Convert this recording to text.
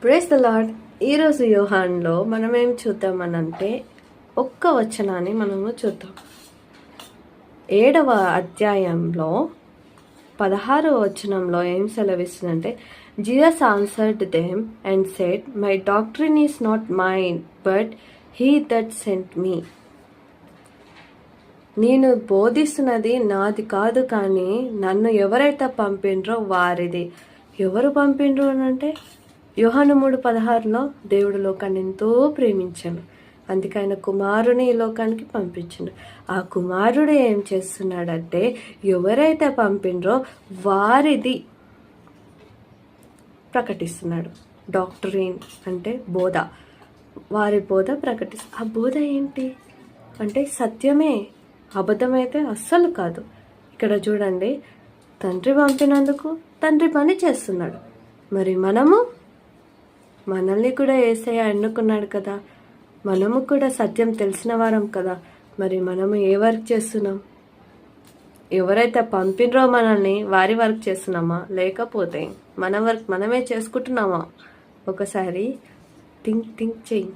Praise the lord. ఈరోజు యోహాన్లో మనం ఏం చూద్దామనంటే ఒక్క వచనాన్ని మనము చూద్దాం. 7వ అధ్యాయంలో 16వ వచనంలో ఏం సెలవిస్తుందంటే, Jesus answered them and said, my doctrine is not mine but he that sent me. నేను బోధిస్తున్నది నాది కాదు, కానీ నన్ను ఎవరైతే పంపిండ్రో వారిది. ఎవరు పంపిండ్రు అని అంటే, యోహాను 3:16లో దేవుడు లోకాన్ని ఎంతో ప్రేమించాడు, అందుకే ఆయన కుమారుని ఈ లోకానికి పంపించాడు. ఆ కుమారుడు ఏం చేస్తున్నాడంటే, ఎవరైతే పంపిండ్రో వారిది ప్రకటిస్తున్నాడు. డాక్టరీన్ అంటే బోధ, వారి బోధ ఆ బోధ ఏంటి అంటే సత్యమే, అబద్ధమైతే అస్సలు కాదు. ఇక్కడ చూడండి, తండ్రి పంపినందుకు తండ్రి పని చేస్తున్నాడు. మరి మనల్ని కూడా యేసయ్య ఎన్నుకున్నాడు కదా, మనము కూడా సత్యం తెలిసిన వారం కదా. మరి మనము ఏ వర్క్ చేస్తున్నాం? ఎవరైతే పంపినరో మనల్ని వారి వర్క్ చేస్తున్నామా, లేకపోతే మన వర్క్ మనమే చేసుకుంటున్నామా? ఒకసారి థింక్ చెయ్యి.